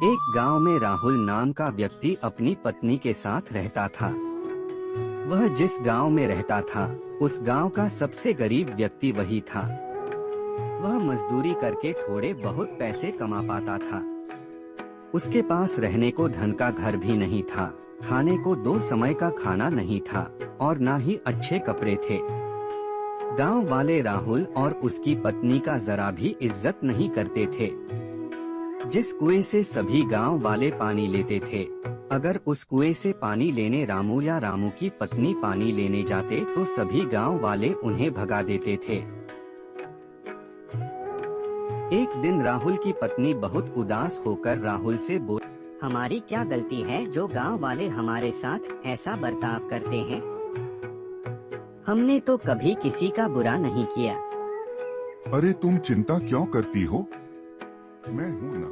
एक गांव में राहुल नाम का व्यक्ति अपनी पत्नी के साथ रहता था। वह जिस गांव में रहता था उस गांव का सबसे गरीब व्यक्ति वही था। वह मजदूरी करके थोड़े बहुत पैसे कमा पाता था। उसके पास रहने को धन का घर भी नहीं था, खाने को 2 समय का खाना नहीं था और न ही अच्छे कपड़े थे। गांव वाले राहुल और उसकी पत्नी का जरा भी इज्जत नहीं करते थे। जिस कुएं से सभी गांव वाले पानी लेते थे, अगर उस कुएं से पानी लेने रामू या रामू की पत्नी पानी लेने जाते तो सभी गांव वाले उन्हें भगा देते थे। एक दिन राहुल की पत्नी बहुत उदास होकर राहुल से बोली, हमारी क्या गलती है जो गांव वाले हमारे साथ ऐसा बर्ताव करते हैं? हमने तो कभी किसी का बुरा नहीं किया। अरे तुम चिंता क्यों करती हो, मैं हूँ ना।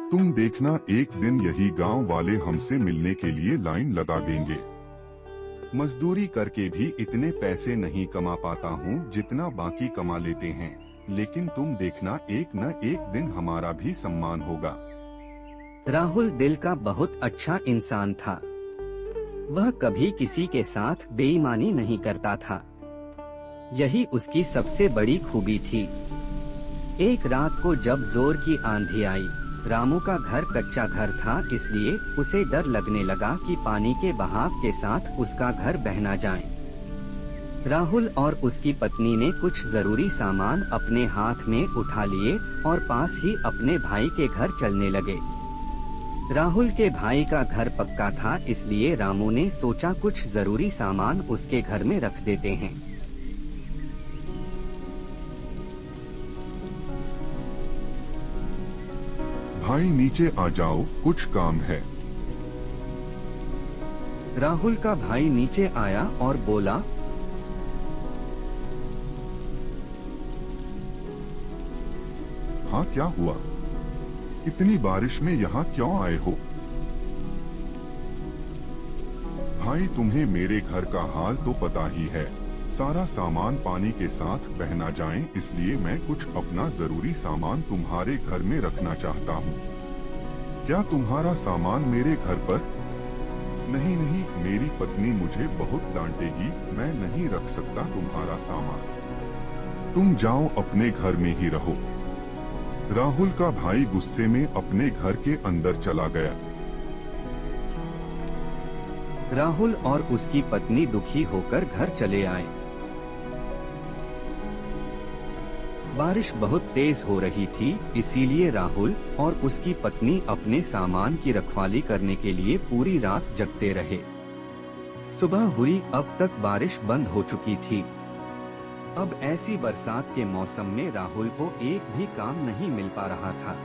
तुम देखना एक दिन यही गांव वाले हमसे मिलने के लिए लाइन लगा देंगे। मजदूरी करके भी इतने पैसे नहीं कमा पाता हूँ जितना बाकी कमा लेते हैं, लेकिन तुम देखना एक न एक दिन हमारा भी सम्मान होगा। राहुल दिल का बहुत अच्छा इंसान था। वह कभी किसी के साथ बेईमानी नहीं करता था। यही उसकी सबसे बड़ी खूबी थी। एक रात को जब जोर की आंधी आई, रामू का घर कच्चा घर था, इसलिए उसे डर लगने लगा कि पानी के बहाव के साथ उसका घर बह न जाए। राहुल और उसकी पत्नी ने कुछ जरूरी सामान अपने हाथ में उठा लिए और पास ही अपने भाई के घर चलने लगे। राहुल के भाई का घर पक्का था, इसलिए रामू ने सोचा कुछ जरूरी सामान उसके घर में रख देते हैं। भाई नीचे आ जाओ, कुछ काम है। राहुल का भाई नीचे आया और बोला, हाँ क्या हुआ, इतनी बारिश में यहाँ क्यों आए हो? भाई तुम्हें मेरे घर का हाल तो पता ही है, सारा सामान पानी के साथ बह न जाए, इसलिए मैं कुछ अपना जरूरी सामान तुम्हारे घर में रखना चाहता हूँ। क्या तुम्हारा सामान मेरे घर पर? नहीं नहीं, मेरी पत्नी मुझे बहुत डांटेगी, मैं नहीं रख सकता तुम्हारा सामान। तुम जाओ अपने घर में ही रहो। राहुल का भाई गुस्से में अपने घर के अंदर चला गया। राहुल और उसकी पत्नी दुखी होकर घर चले आए। बारिश बहुत तेज हो रही थी, इसीलिए राहुल और उसकी पत्नी अपने सामान की रखवाली करने के लिए पूरी रात जगते रहे। सुबह हुई, अब तक बारिश बंद हो चुकी थी। अब ऐसी बरसात के मौसम में राहुल को एक भी काम नहीं मिल पा रहा था।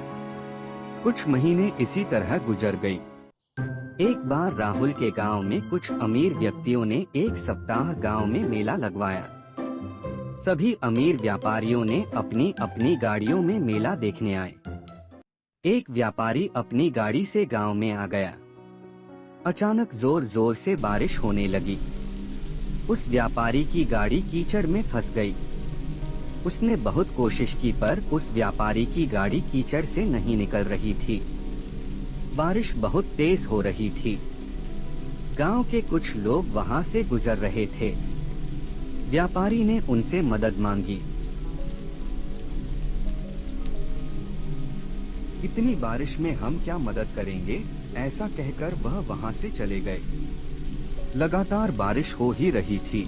कुछ महीने इसी तरह गुजर गई। एक बार राहुल के गांव में कुछ अमीर व्यक्तियों ने एक सप्ताह गांव में मेला लगवाया। सभी अमीर व्यापारियों ने अपनी अपनी गाड़ियों में मेला देखने आए। एक व्यापारी अपनी गाड़ी से गांव में आ गया। अचानक जोर जोर से बारिश होने लगी। उस व्यापारी की गाड़ी कीचड़ में फंस गई। उसने बहुत कोशिश की पर उस व्यापारी की गाड़ी कीचड़ से नहीं निकल रही थी। बारिश बहुत तेज हो रही थी। गांव के कुछ लोग वहां से गुजर रहे थे। व्यापारी ने उनसे मदद मांगी। इतनी बारिश में हम क्या मदद करेंगे, ऐसा कहकर वह वहां से चले गए। लगातार बारिश हो ही रही थी।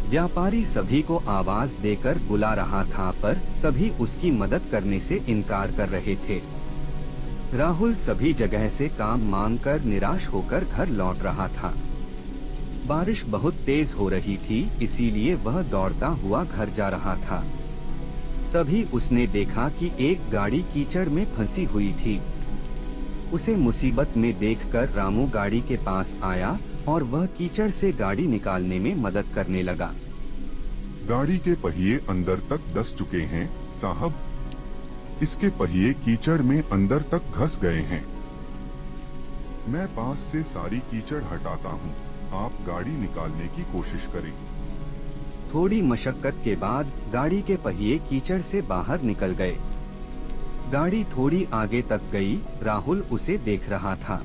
व्यापारी सभी को आवाज देकर बुला रहा था, पर सभी उसकी मदद करने से इनकार कर रहे थे। राहुल सभी जगह से काम मांगकर निराश होकर घर लौट रहा था। बारिश बहुत तेज हो रही थी, इसीलिए वह दौड़ता हुआ घर जा रहा था। तभी उसने देखा कि एक गाड़ी कीचड़ में फंसी हुई थी। उसे मुसीबत में देखकर रामू गाड़ी के पास आया और वह कीचड़ से गाड़ी निकालने में मदद करने लगा। गाड़ी के पहिए अंदर तक धंस चुके हैं साहब, इसके पहिए कीचड़ में अंदर तक घस गए हैं। मैं पास से सारी कीचड़ हटाता हूँ, आप गाड़ी निकालने की कोशिश करें। थोड़ी मशक्कत के बाद गाड़ी के पहिए कीचड़ से बाहर निकल गए। गाड़ी थोड़ी आगे तक गई, राहुल उसे देख रहा था।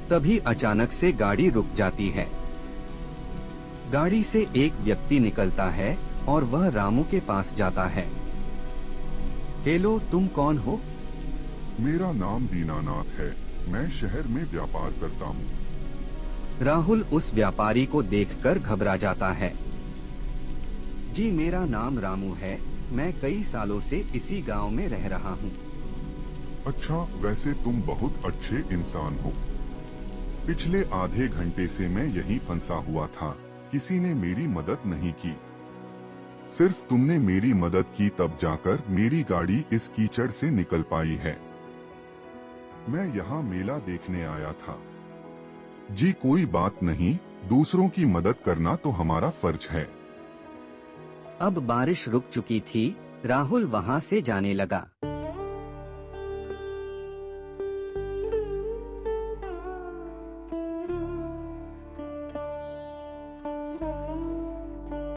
तभी अचानक से गाड़ी रुक जाती है। गाड़ी से एक व्यक्ति निकलता है और वह रामू के पास जाता है। हेलो, तुम कौन हो? मेरा नाम दीनानाथ है, मैं शहर में व्यापार करता हूँ। राहुल उस व्यापारी को देखकर घबरा जाता है। जी, मेरा नाम रामू है, मैं कई सालों से इसी गांव में रह रहा हूँ। अच्छा, वैसे तुम बहुत अच्छे इंसान हो। पिछले आधे घंटे से मैं यहीं फंसा हुआ था, किसी ने मेरी मदद नहीं की। सिर्फ तुमने मेरी मदद की तब जाकर मेरी गाड़ी इस कीचड़ से निकल पाई है। मैं यहाँ मेला देखने आया था। जी कोई बात नहीं, दूसरों की मदद करना तो हमारा फर्ज है। अब बारिश रुक चुकी थी, राहुल वहाँ से जाने लगा।